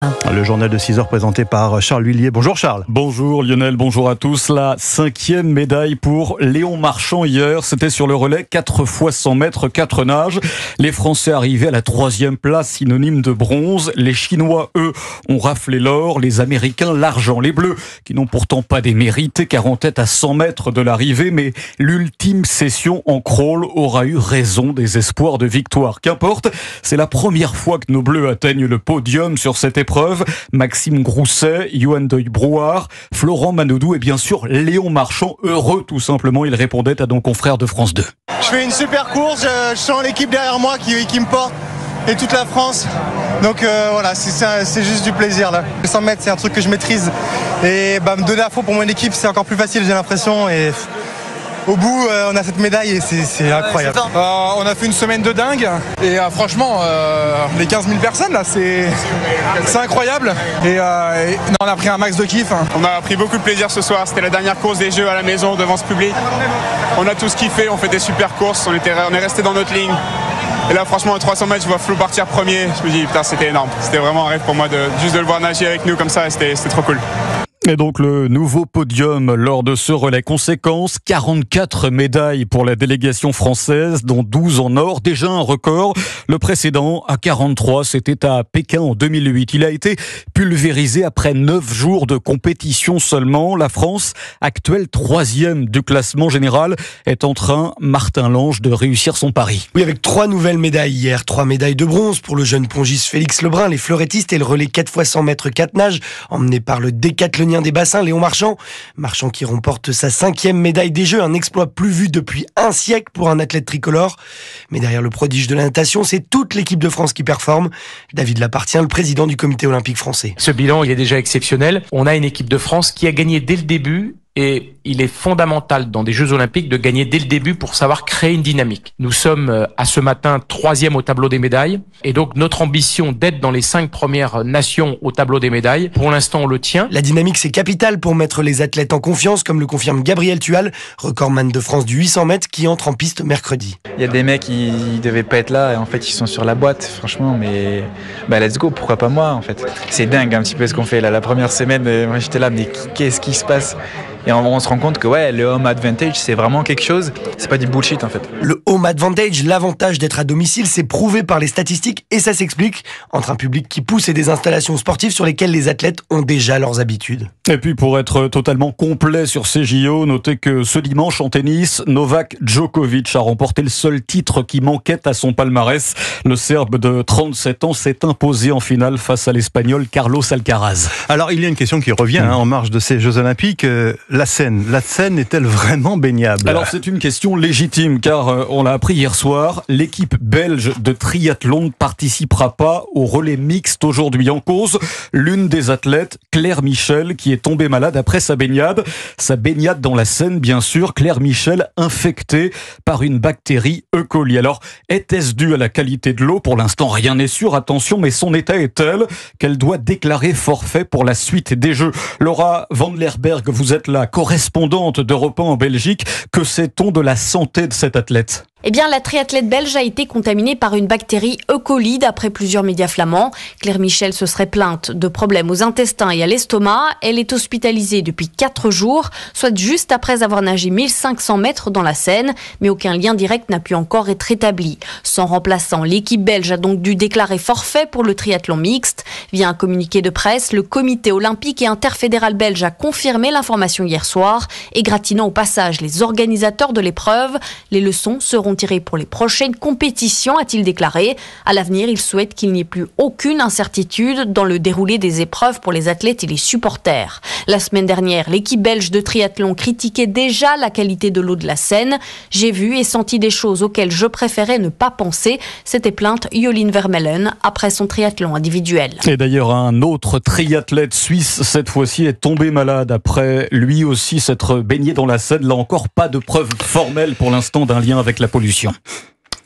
Le journal de 6h présenté par Charles Huillier. Bonjour Charles. Bonjour Lionel, bonjour à tous. La 5e médaille pour Léon Marchand hier. C'était sur le relais 4 x 100 mètres, 4 nages. Les Français arrivaient à la 3e place, synonyme de bronze. Les Chinois, eux, ont raflé l'or. Les Américains, l'argent. Les Bleus, qui n'ont pourtant pas démérité, car en tête à 100 mètres de l'arrivée. Mais l'ultime session en crawl aura eu raison des espoirs de victoire. Qu'importe, c'est la première fois que nos Bleus atteignent le podium sur cette épreuve. Maxime Grousset, Yoann Deuil-Brouard, Florent Manodou et bien sûr Léon Marchand, heureux tout simplement. Il répondait à nos confrères de France 2. Je fais une super course, je sens l'équipe derrière moi qui me porte et toute la France. Donc voilà, c'est juste du plaisir là. 100 mètres, c'est un truc que je maîtrise et me donner à fond pour mon équipe, c'est encore plus facile, j'ai l'impression. Et au bout, on a cette médaille et c'est incroyable. On a fait une semaine de dingue et franchement, les 15 000 personnes là, c'est incroyable. Et on a pris un max de kiff. On a pris beaucoup de plaisir ce soir. C'était la dernière course des Jeux à la maison devant ce public. On a tous kiffé, on fait des super courses. On est resté dans notre ligne. Et là, franchement, à 300 mètres, je vois Flo partir premier. Je me dis, putain, c'était énorme. C'était vraiment un rêve pour moi juste de le voir nager avec nous comme ça. Et c'était trop cool. Et donc le nouveau podium lors de ce relais. Conséquence, 44 médailles pour la délégation française, dont 12 en or. Déjà un record. Le précédent, à 43, c'était à Pékin en 2008. Il a été pulvérisé après 9 jours de compétition seulement. La France, actuelle 3e du classement général, est en train, Martin Lange, de réussir son pari. Oui, avec 3 nouvelles médailles hier. 3 médailles de bronze pour le jeune pongiste Félix Lebrun, les fleurettistes et le relais 4 x 100 mètres 4 nages, emmené par le décathlonien des bassins, Léon Marchand. Marchand qui remporte sa 5e médaille des Jeux, un exploit plus vu depuis un siècle pour un athlète tricolore. Mais derrière le prodige de la natation, c'est toute l'équipe de France qui performe. David Lapartien, le président du comité olympique français. Ce bilan, il est déjà exceptionnel. On a une équipe de France qui a gagné dès le début. Et il est fondamental dans des Jeux Olympiques de gagner dès le début pour savoir créer une dynamique. Nous sommes à ce matin 3e au tableau des médailles. Et donc notre ambition d'être dans les 5 premières nations au tableau des médailles, pour l'instant on le tient. La dynamique c'est capital pour mettre les athlètes en confiance, comme le confirme Gabriel Tual, recordman de France du 800 mètres qui entre en piste mercredi. Il y a des mecs qui devaient pas être là et en fait ils sont sur la boîte, franchement, mais let's go, pourquoi pas moi en fait. C'est dingue un petit peu ce qu'on fait là, la première semaine, moi j'étais là, mais qu'est-ce qui se passe ? Et on se rend compte que le home advantage, c'est vraiment quelque chose, c'est pas du bullshit en fait. Le home advantage, l'avantage d'être à domicile, c'est prouvé par les statistiques et ça s'explique entre un public qui pousse et des installations sportives sur lesquelles les athlètes ont déjà leurs habitudes. Et puis pour être totalement complet sur ces JO, notez que ce dimanche en tennis, Novak Djokovic a remporté le seul titre qui manquait à son palmarès. Le Serbe de 37 ans s'est imposé en finale face à l'Espagnol Carlos Alcaraz. Alors il y a une question qui revient en marge de ces Jeux Olympiques. La Seine est-elle vraiment baignable ? Alors c'est une question légitime car on l'a appris hier soir, l'équipe belge de triathlon ne participera pas au relais mixte aujourd'hui. En cause, l'une des athlètes, Claire Michel, qui est tombée malade après sa baignade. Sa baignade dans la Seine, bien sûr, Claire Michel infectée par une bactérie E. coli. Alors, était-ce dû à la qualité de l'eau ? Pour l'instant, rien n'est sûr, attention, mais son état est tel qu'elle doit déclarer forfait pour la suite des Jeux. Laura Vanderberg, vous êtes la correspondante d'Europe 1 en Belgique. Que sait-on de la santé de cette athlète ? Eh bien, la triathlète belge a été contaminée par une bactérie E. coli, d'après plusieurs médias flamands. Claire Michel se serait plainte de problèmes aux intestins et à l'estomac. Elle est hospitalisée depuis 4 jours, soit juste après avoir nagé 1500 mètres dans la Seine. Mais aucun lien direct n'a pu encore être établi. Sans remplaçant, l'équipe belge a donc dû déclarer forfait pour le triathlon mixte. Via un communiqué de presse, le comité olympique et interfédéral belge a confirmé l'information hier soir, égratignant au passage les organisateurs de l'épreuve. Les leçons seront tirés pour les prochaines compétitions, a-t-il déclaré. À l'avenir, il souhaite qu'il n'y ait plus aucune incertitude dans le déroulé des épreuves pour les athlètes et les supporters. La semaine dernière, l'équipe belge de triathlon critiquait déjà la qualité de l'eau de la Seine. J'ai vu et senti des choses auxquelles je préférais ne pas penser. S'était plainte Jolien Vermeulen après son triathlon individuel. Et d'ailleurs, un autre triathlète suisse, cette fois-ci, est tombé malade après lui aussi s'être baigné dans la Seine. Là encore, pas de preuve formelle pour l'instant d'un lien avec la pollution.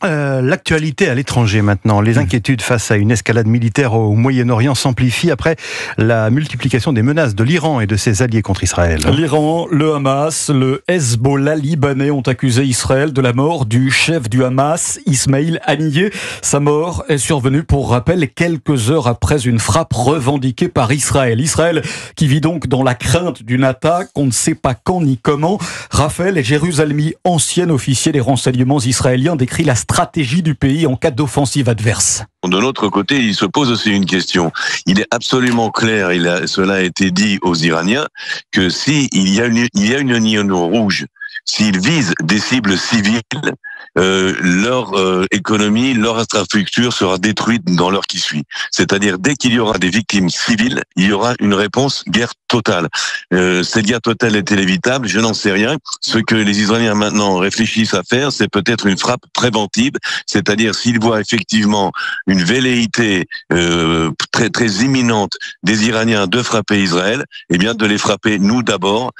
L'actualité à l'étranger maintenant. Les inquiétudes face à une escalade militaire au Moyen-Orient s'amplifient après la multiplication des menaces de l'Iran et de ses alliés contre Israël. L'Iran, le Hamas, le Hezbollah libanais ont accusé Israël de la mort du chef du Hamas, Ismail Haniyeh. Sa mort est survenue, pour rappel, quelques heures après une frappe revendiquée par Israël. Israël qui vit donc dans la crainte d'une attaque, on ne sait pas quand ni comment. Raphaël Jérusalemi, ancien officier des renseignements israéliens, décrit la stratégie du pays en cas d'offensive adverse. De l'autre côté, il se pose aussi une question. Il est absolument clair, cela a été dit aux Iraniens, que s'il y a une ligne rouge, s'ils visent des cibles civiles, leur économie, leur infrastructure sera détruite dans l'heure qui suit. C'est-à-dire, dès qu'il y aura des victimes civiles, il y aura une réponse guerre totale. Cette guerre totale est-elle évitable? Je n'en sais rien. Ce que les Israéliens maintenant réfléchissent à faire, c'est peut-être une frappe préventive, c'est-à-dire s'ils voient effectivement une velléité très très imminente des Iraniens de frapper Israël, eh bien de les frapper nous d'abord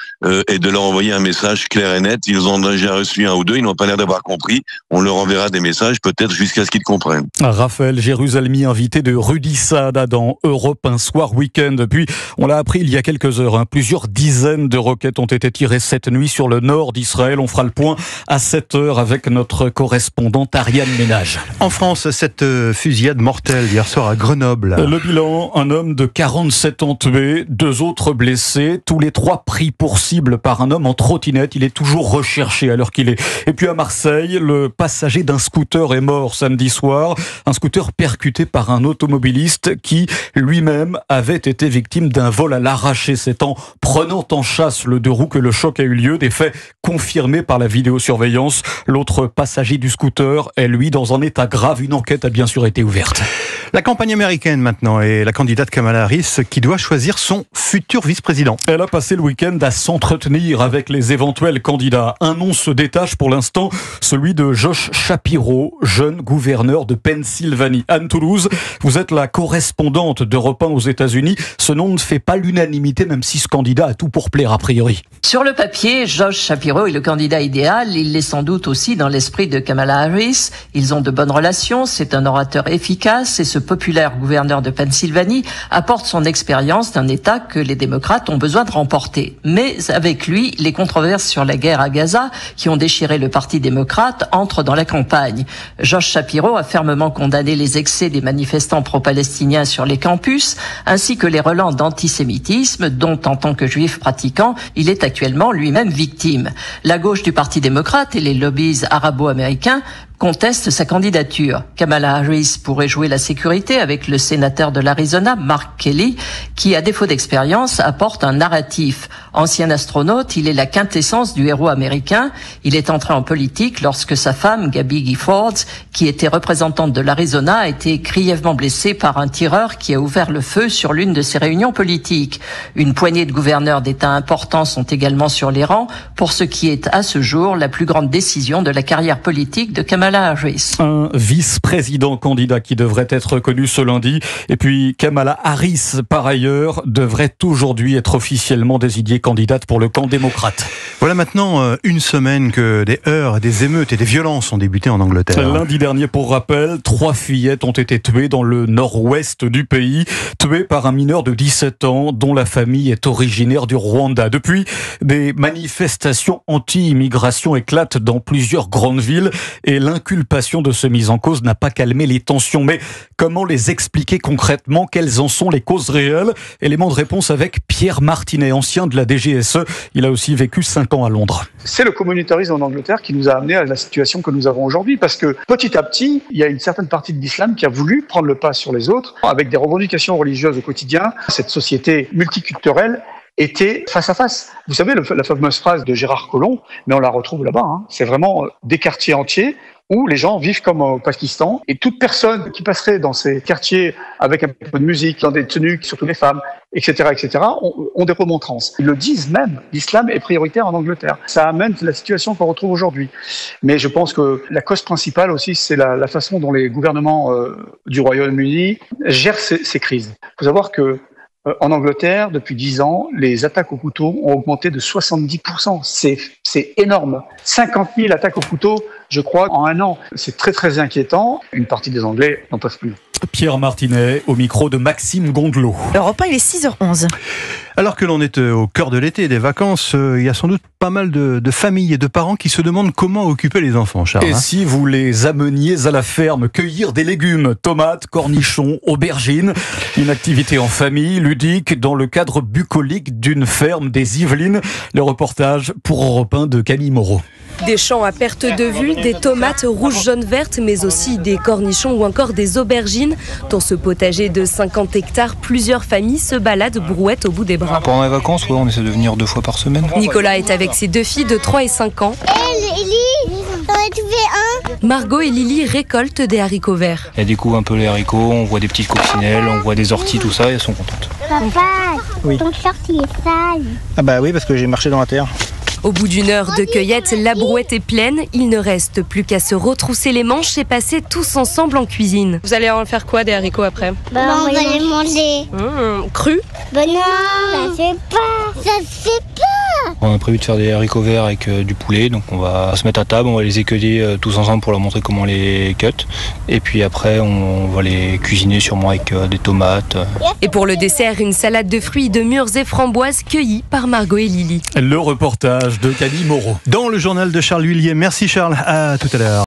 et de leur envoyer un message clair et net. Ils ont déjà reçu un ou deux, ils n'ont pas l'air d'avoir compris. On leur enverra des messages, peut-être jusqu'à ce qu'ils comprennent. Raphaël Jérusalemi, invité de Rudy Saada dans Europe 1 Soir Week-end. Puis, on l'a appris il y a quelques heures, plusieurs dizaines de roquettes ont été tirées cette nuit sur le nord d'Israël. On fera le point à 7h avec notre correspondante Ariane Ménage. En France, cette fusillade mortelle hier soir à Grenoble. Le bilan, un homme de 47 ans tué, 2 autres blessés, tous les 3 pris pour cible par un homme en trottinette. Il est toujours recherché à l'heure qu'il est. Et puis à Marseille, le passager d'un scooter est mort samedi soir. Un scooter percuté par un automobiliste qui lui-même avait été victime d'un vol à l'arraché. C'est en prenant en chasse le 2 roues que le choc a eu lieu. Des faits confirmés par la vidéosurveillance. L'autre passager du scooter est lui dans un état grave. Une enquête a bien sûr été ouverte. La campagne américaine maintenant et la candidate Kamala Harris qui doit choisir son futur vice-président. Elle a passé le week-end à s'entretenir avec les éventuels candidats. Un nom se détache pour l'instant, celui de Josh Shapiro, jeune gouverneur de Pennsylvanie. Anne Toulouse, vous êtes la correspondante d'Europe 1 aux États-Unis. Ce nom ne fait pas l'unanimité, même si ce candidat a tout pour plaire a priori. Sur le papier, Josh Shapiro est le candidat idéal. Il l'est sans doute aussi dans l'esprit de Kamala Harris. Ils ont de bonnes relations, c'est un orateur efficace et ce populaire gouverneur de Pennsylvanie apporte son expérience d'un État que les démocrates ont besoin de remporter. Mais avec lui, les controverses sur la guerre à Gaza, qui ont déchiré le Parti démocrate, entrent dans la campagne. Josh Shapiro a fermement condamné les excès des manifestants pro-palestiniens sur les campus, ainsi que les relents d'antisémitisme, dont en tant que juif pratiquant, il est actuellement lui-même victime. La gauche du Parti démocrate et les lobbies arabo-américains conteste sa candidature. Kamala Harris pourrait jouer la sécurité avec le sénateur de l'Arizona, Mark Kelly, qui, à défaut d'expérience, apporte un narratif. Ancien astronaute, il est la quintessence du héros américain. Il est entré en politique lorsque sa femme, Gabby Giffords, qui était représentante de l'Arizona, a été grièvement blessée par un tireur qui a ouvert le feu sur l'une de ses réunions politiques. Une poignée de gouverneurs d'États importants sont également sur les rangs pour ce qui est, à ce jour, la plus grande décision de la carrière politique de Kamala Harris. Un vice-président candidat qui devrait être connu ce lundi. Et puis Kamala Harris, par ailleurs, devrait aujourd'hui être officiellement désignée candidate pour le camp démocrate. Voilà maintenant une semaine que des heurts, des émeutes et des violences ont débuté en Angleterre. Lundi dernier, pour rappel, 3 fillettes ont été tuées dans le nord-ouest du pays, tuées par un mineur de 17 ans dont la famille est originaire du Rwanda. Depuis, des manifestations anti-immigration éclatent dans plusieurs grandes villes et l'inculpation de ce mis en cause n'a pas calmé les tensions. Mais comment les expliquer concrètement? Quelles en sont les causes réelles? Élément de réponse avec Pierre Martinet, ancien de la DGSE. Il a aussi vécu 5 ans à Londres. C'est le communautarisme en Angleterre qui nous a amené à la situation que nous avons aujourd'hui, parce que petit à petit, il y a une certaine partie de l'islam qui a voulu prendre le pas sur les autres, avec des revendications religieuses au quotidien. Cette société multiculturelle était face à face. Vous savez, la fameuse phrase de Gérard Collomb, mais on la retrouve là-bas, c'est vraiment des quartiers entiers où les gens vivent comme au Pakistan, et toute personne qui passerait dans ces quartiers avec un peu de musique, dans des tenues, surtout les femmes, etc., ont des remontrances. Ils le disent même, l'islam est prioritaire en Angleterre. Ça amène la situation qu'on retrouve aujourd'hui. Mais je pense que la cause principale aussi, c'est la façon dont les gouvernements du Royaume-Uni gèrent ces crises. Il faut savoir que en Angleterre, depuis 10 ans, les attaques au couteau ont augmenté de 70%. C'est énorme. 50 000 attaques au couteau Je crois qu'en un an, c'est très très inquiétant. Une partie des Anglais n'en peuvent plus. Pierre Martinet au micro de Maxime Gondelot. Europe 1, il est 6h11. Alors que l'on est au cœur de l'été, des vacances, il y a sans doute pas mal de familles et de parents qui se demandent comment occuper les enfants, Charles. Et si vous les ameniez à la ferme, cueillir des légumes, tomates, cornichons, aubergines, une activité en famille, ludique, dans le cadre bucolique d'une ferme des Yvelines. Le reportage pour Europe 1 de Camille Moreau. Des champs à perte de vue, des tomates rouges, jaunes, vertes, mais aussi des cornichons ou encore des aubergines. Dans ce potager de 50 hectares, plusieurs familles se baladent brouette au bout des bras. Pendant les vacances, on essaie de venir 2 fois par semaine. Nicolas est avec ses 2 filles de 3 et 5 ans. Margot et Lily récoltent des haricots verts. Elles découvrent un peu les haricots, on voit des petites coccinelles, on voit des orties, tout ça, et elles sont contentes. Papa, ton short il est sale. Ah bah oui, parce que j'ai marché dans la terre. Au bout d'1 heure de cueillette, la brouette est pleine. Il ne reste plus qu'à se retrousser les manches et passer tous ensemble en cuisine. Vous allez en faire quoi des haricots après? On va les manger. Crus? Non, ça fait pas. Ça fait pas. On a prévu de faire des haricots verts avec du poulet, donc on va se mettre à table, on va les écueiller tous ensemble pour leur montrer comment on les cut. Et puis après, on va les cuisiner sûrement avec des tomates. Et pour le dessert, une salade de fruits, de mûres et framboises cueillies par Margot et Lily. Le reportage de Camille Moreau. Dans le journal de Charles Huillier. Merci Charles, à tout à l'heure.